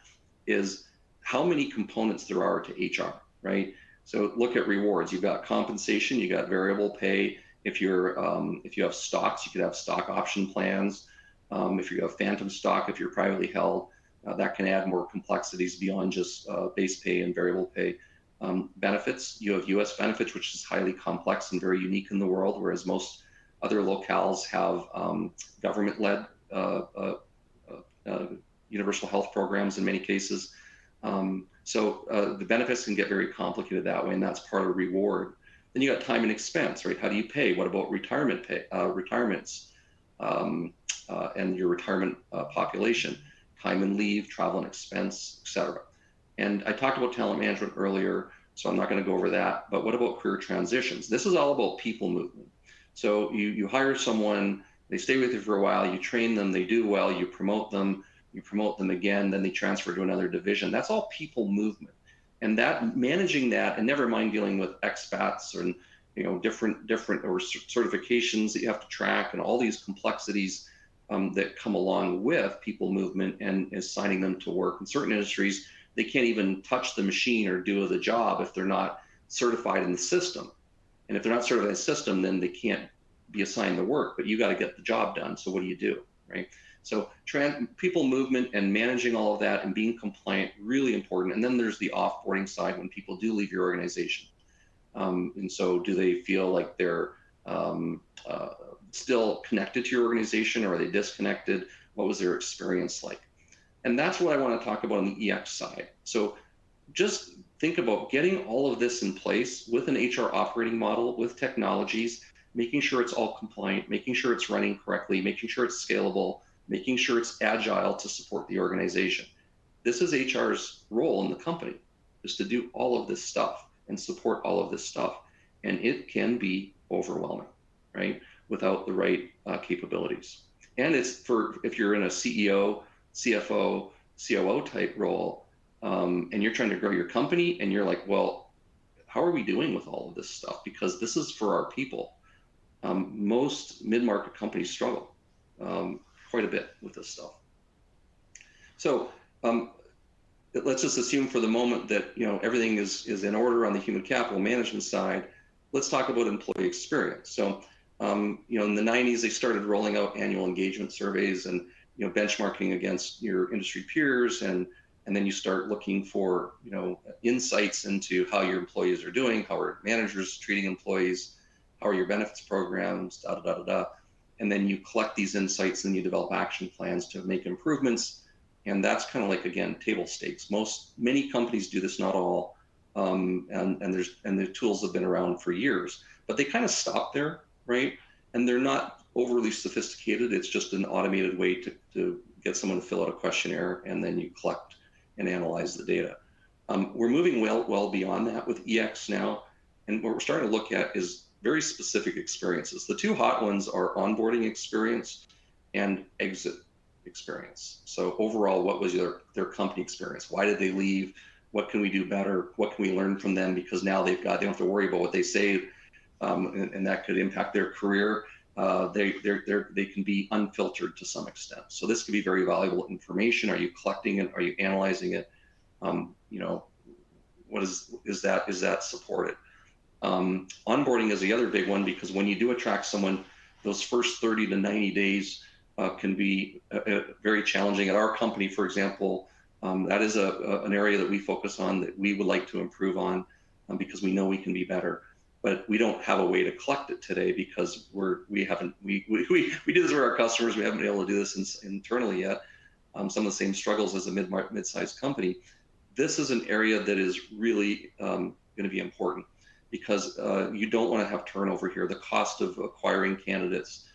is how many components there are to HR, right? So look at rewards. You've got compensation, you got variable pay. If you have stocks, you could have stock option plans. If you have phantom stock, if you're privately held, that can add more complexities beyond just base pay and variable pay. Benefits, you have U.S. benefits, which is highly complex and very unique in the world, whereas most other locales have government-led universal health programs in many cases. So the benefits can get very complicated that way, and that's part of reward. Then you got time and expense, right? How do you pay? What about retirement pay, retirements, and your retirement population? Time and leave, travel and expense, etc. And I talked about talent management earlier, so I'm not going to go over that. But what about career transitions? This is all about people movement. So you hire someone, they stay with you for a while, you train them, they do well, you promote them again, then they transfer to another division. That's all people movement. And that managing that, and never mind dealing with expats and different or certifications that you have to track and all these complexities that come along with people movement and assigning them to work. In certain industries, they can't even touch the machine or do the job if they're not certified in the system. And if they're not certified in the system, then they can't be assigned the work, but you got to get the job done. So what do, right? So people movement and managing all of that and being compliant, really important. And then there's the offboarding side when people do leave your organization. And so do they feel like they're still connected to your organization, or are they disconnected? What was their experience like? And that's what I want to talk about on the EX side. So just think about getting all of this in place with an HR operating model, with technologies, making sure it's all compliant, making sure it's running correctly, making sure it's scalable, making sure it's agile to support the organization. This is HR's role in the company, is to do all of this stuff and support all of this stuff. And it can be overwhelming, right? Without the right capabilities. And it's if you're in a CEO, CFO, COO type role, and you're trying to grow your company and you're like, well, how are we doing with all of this stuff? Because this is for our people. Most mid-market companies struggle quite a bit with this stuff. So let's just assume for the moment that everything is in order on the human capital management side. Let's talk about employee experience. So in the 90s, they started rolling out annual engagement surveys and benchmarking against your industry peers, and then you start looking for insights into how your employees are doing, how are managers treating employees, how are your benefits programs, and then you collect these insights and you develop action plans to make improvements. And that's kind of like, again, table stakes. Many companies do this, not all, and the tools have been around for years, but they kind of stop there, right? And they're not overly sophisticated. It's just an automated way to get someone to fill out a questionnaire, and then you collect and analyze the data. We're moving well beyond that with EX now, and what we're starting to look at is very specific experiences. The two hot ones are onboarding experience and exit experience. So overall, what was their company experience? Why did they leave? What can we do better? What can we learn from them? Because now they don't have to worry about what they say, and that could impact their career. They can be unfiltered to some extent. So this could be very valuable information. Are you collecting it? Are you analyzing it? What is that supported? Onboarding is the other big one, because when you do attract someone, those first 30 to 90 days can be very challenging. At our company, for example, that is an area that we focus on, that we would like to improve on, because we know we can be better. But we don't have a way to collect it today because we do this for our customers. We haven't been able to do this internally yet. Some of the same struggles as a mid-sized company. This is an area that is really going to be important, because you don't want to have turnover here. The cost of acquiring candidates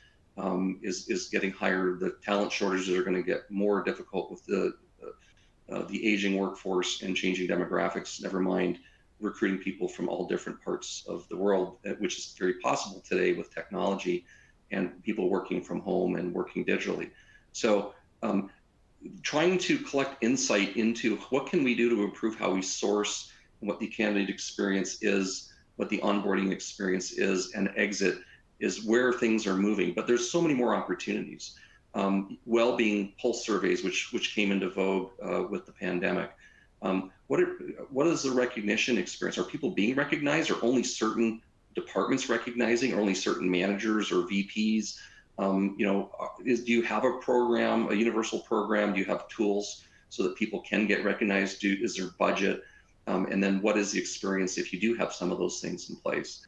is getting higher. The talent shortages are going to get more difficult with the aging workforce and changing demographics. Never mind recruiting people from all different parts of the world, which is very possible today with technology and people working from home and working digitally. So trying to collect insight into what can we do to improve how we source, and what the candidate experience is, what the onboarding experience is, and exit is where things are moving. But there's so many more opportunities. Well-being pulse surveys, which came into vogue with the pandemic. What is the recognition experience? Are people being recognized? Are only certain departments recognizing? Or only certain managers or VPs? Do you have a program, a universal program? Do you have tools so that people can get recognized? Is there budget? And then what is the experience if you do have some of those things in place?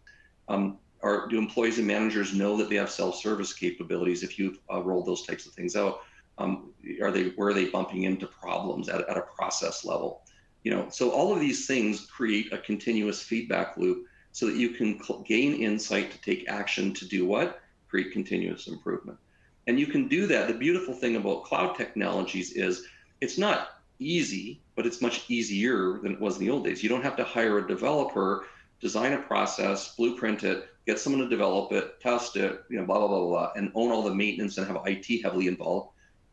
do employees and managers know that they have self-service capabilities if you've rolled those types of things out? Where are they bumping into problems at a process level? So all of these things create a continuous feedback loop so that you can gain insight to take action to do what? Create continuous improvement. And you can do that. The beautiful thing about cloud technologies is it's not easy, but it's much easier than it was in the old days. You don't have to hire a developer, design a process, blueprint it, get someone to develop it, test it, blah, blah, blah, blah, and own all the maintenance and have IT heavily involved.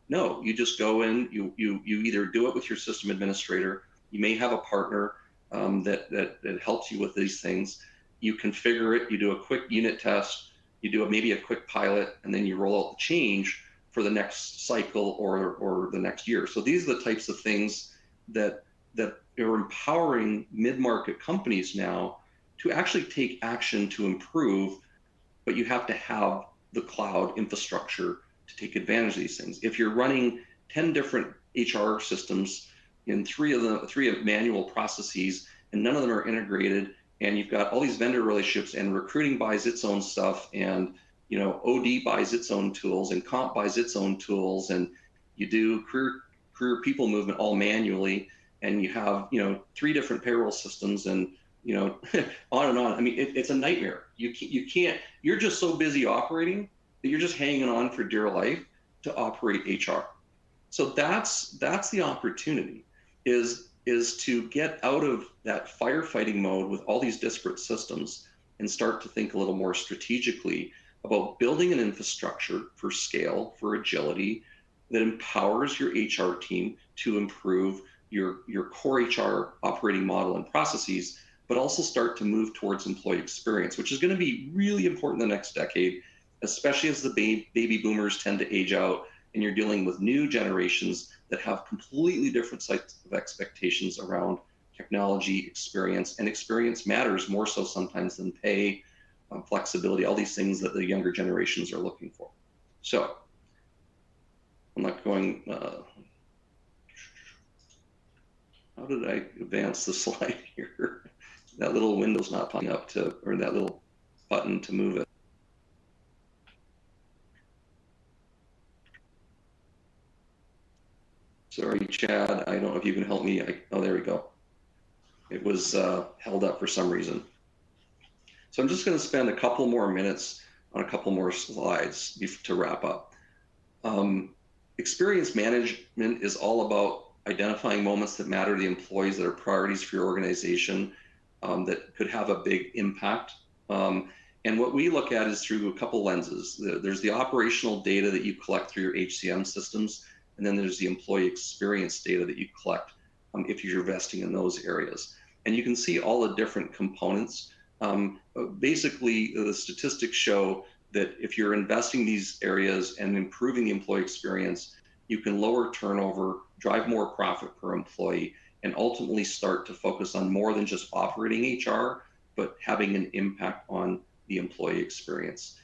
No, you just go in, you either do it with your system administrator, you may have a partner that helps you with these things. You configure it, you do a quick unit test, you do maybe a quick pilot, and then you roll out the change for the next cycle or the next year. So these are the types of things that are empowering mid-market companies now to actually take action to improve, but you have to have the cloud infrastructure to take advantage of these things. If you're running 10 different HR systems in three of manual processes, and none of them are integrated, and you've got all these vendor relationships, and recruiting buys its own stuff, and OD buys its own tools, and comp buys its own tools, and you do career people movement all manually, and you have 3 different payroll systems, and on and on. I mean, it's a nightmare. You can't. You're just so busy operating that you're just hanging on for dear life to operate HR. So that's the opportunity, is to get out of that firefighting mode with all these disparate systems and start to think a little more strategically about building an infrastructure for scale, for agility, that empowers your HR team to improve your core HR operating model and processes, but also start to move towards employee experience, which is going to be really important in the next decade, especially as the baby boomers tend to age out and you're dealing with new generations that have completely different sets of expectations around technology experience, and experience matters more so sometimes than pay, flexibility, all these things that the younger generations are looking for. So I'm not going, how did I advance the slide here? That little window's not popping up or that little button to move it. Sorry, Chad, I don't know if you can help me. Oh, there we go. It was held up for some reason. So I'm just going to spend a couple more minutes on a couple more slides to wrap up. Experience management is all about identifying moments that matter to the employees, that are priorities for your organization, that could have a big impact. And what we look at is through a couple lenses. There's the operational data that you collect through your HCM systems, and then there's the employee experience data that you collect if you're investing in those areas. And you can see all the different components. Basically, the statistics show that if you're investing these areas and improving the employee experience, you can lower turnover, drive more profit per employee, and ultimately start to focus on more than just operating HR, but having an impact on the employee experience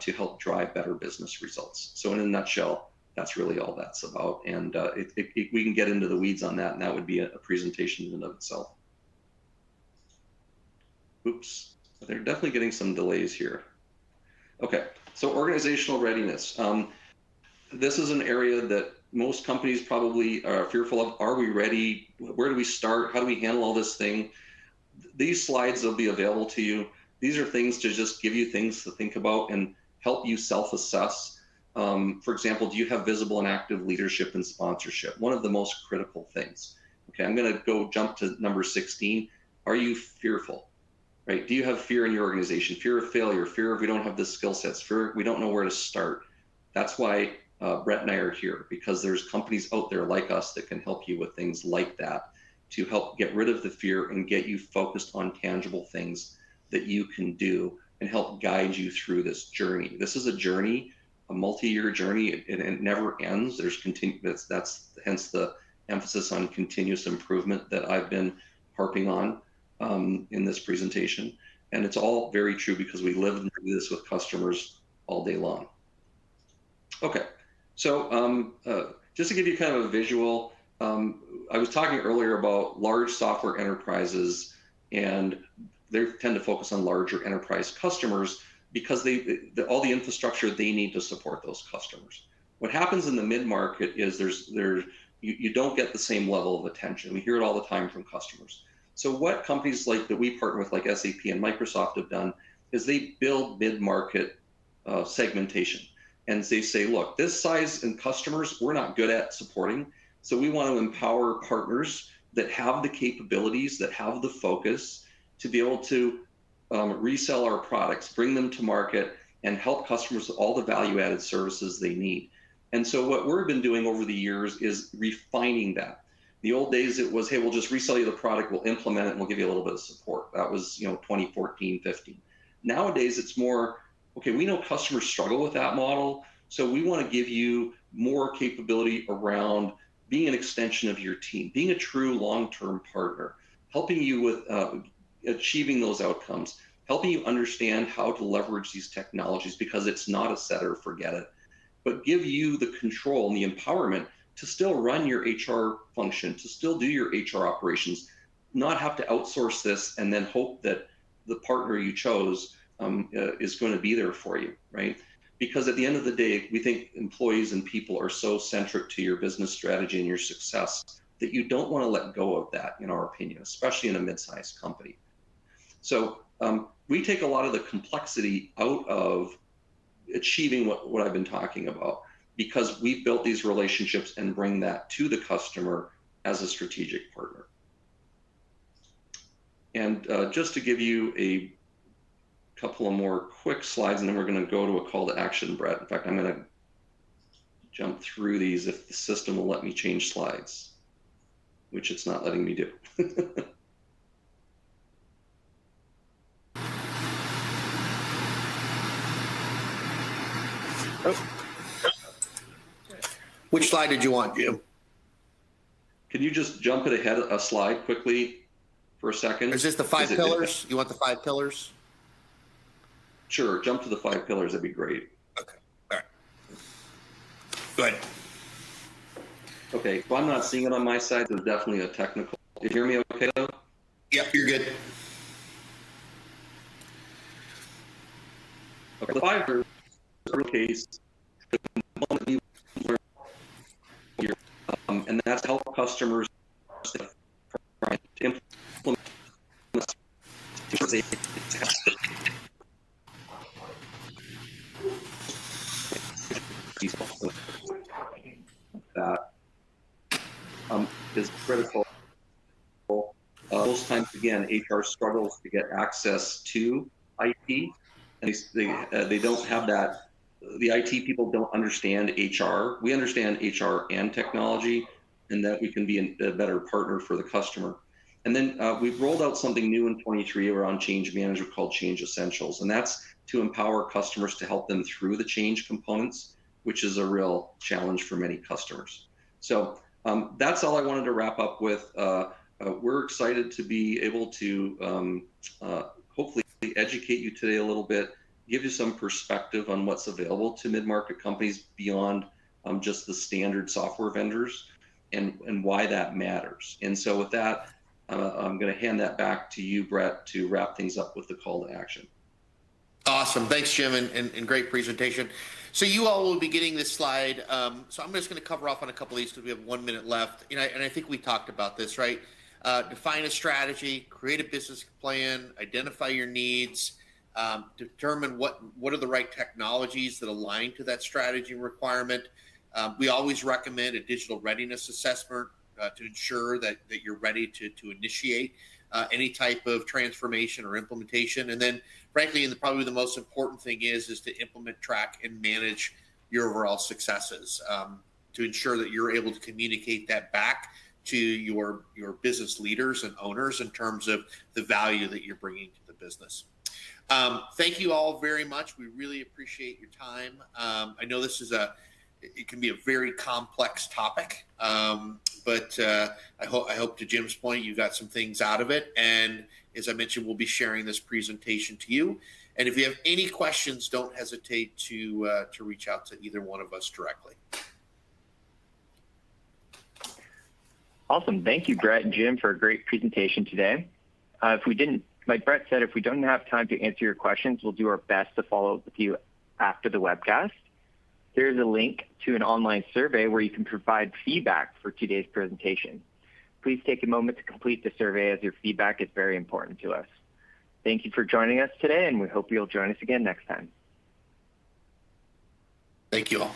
to help drive better business results. So in a nutshell, that's really all that's about. And we can get into the weeds on that, and that would be a presentation in and of itself. Oops, they're definitely getting some delays here. Okay, so organizational readiness. This is an area that most companies probably are fearful of. Are we ready? Where do we start? How do we handle all this thing? These slides will be available to you. These are things to just give you things to think about and help you self-assess. For example, do you have visible and active leadership and sponsorship? One of the most critical things. Okay, I'm going to go jump to number 16. Are you fearful? Right? Do you have fear in your organization? Fear of failure, fear of we don't have the skill sets, fear we don't know where to start. That's why Brett and I are here, because there's companies out there like us that can help you with things like that to help get rid of the fear and get you focused on tangible things that you can do and help guide you through this journey. This is a journey, a multi-year journey, and it never ends. There's that's hence the emphasis on continuous improvement that I've been harping on in this presentation. And it's all very true because we live and do this with customers all day long. Okay, so just to give you kind of a visual, I was talking earlier about large software enterprises and they tend to focus on larger enterprise customers because all the infrastructure they need to support those customers. What happens in the mid-market is you don't get the same level of attention. We hear it all the time from customers. So what companies like that we partner with, like SAP and Microsoft, have done is they build mid-market segmentation. And they say, look, this size and customers we're not good at supporting. So we want to empower partners that have the capabilities, that have the focus to be able to resell our products, bring them to market, and help customers with all the value-added services they need. And so what we've been doing over the years is refining that. The old days it was, hey, we'll just resell you the product, we'll implement it, and we'll give you a little bit of support. That was 2014, 15. Nowadays it's more, okay, we know customers struggle with that model, so we want to give you more capability around being an extension of your team, being a true long-term partner, helping you with achieving those outcomes, helping you understand how to leverage these technologies, because it's not a set or forget it, but give you the control and the empowerment to still run your HR function, to still do your HR operations, not have to outsource this and then hope that the partner you chose is going to be there for you, right? Because at the end of the day, we think employees and people are so centric to your business strategy and your success that you don't want to let go of that, in our opinion, especially in a mid-sized company. So we take a lot of the complexity out of achieving what I've been talking about, because we've built these relationships and bring that to the customer as a strategic partner. And just to give you a couple of more quick slides, and then we're going to go to a call to action, Brett. In fact, I'm going to jump through these if the system will let me change slides, which it's not letting me do. Which slide did you want, Jim? Can you just jump it ahead a slide quickly for a second? Is this the 5 pillars? You want the 5 pillars? Sure, jump to the 5 pillars, that'd be great. Okay, all right. Go ahead. Okay, well, I'm not seeing it on my side. There's definitely a technical. You hear me okay though? Yep, you're good. Okay, the 5 pillars is a real case. And that's to help customers implement that is critical. Most times, again, HR struggles to get access to IT, and they don't have that. The IT people don't understand HR. We understand HR and technology, and that we can be a better partner for the customer. And then we've rolled out something new in 23 around change management called Change Essentials, and that's to empower customers to help them through the change components, which is a real challenge for many customers. So that's all I wanted to wrap up with. We're excited to be able to hopefully educate you today a little bit, give you some perspective on what's available to mid-market companies beyond just the standard software vendors, and why that matters. And so with that, I'm going to hand that back to you, Brett, to wrap things up with the call to action. Awesome. Thanks, Jim, and great presentation. So you all will be getting this slide. So I'm just going to cover off on a couple of these because we have 1 minute left. And I think we talked about this, right? Define a strategy, create a business plan, identify your needs, determine what are the right technologies that align to that strategy requirement. We always recommend a digital readiness assessment to ensure that you're ready to initiate any type of transformation or implementation. And then, frankly, and probably the most important thing is to implement, track, and manage your overall successes to ensure that you're able to communicate that back to your business leaders and owners in terms of the value that you're bringing to the business. Thank you all very much. We really appreciate your time. I know this is it can be a very complex topic, but I hope, to Jim's point, you got some things out of it. And as I mentioned, we'll be sharing this presentation to you. And if you have any questions, don't hesitate to reach out to either one of us directly. Awesome. Thank you, Brett and Jim, for a great presentation today. If we didn't Like Brett said, if we don't have time to answer your questions, we'll do our best to follow up with you after the webcast. There's a link to an online survey where you can provide feedback for today's presentation. Please take a moment to complete the survey as your feedback is very important to us. Thank you for joining us today, and we hope you'll join us again next time. Thank you all.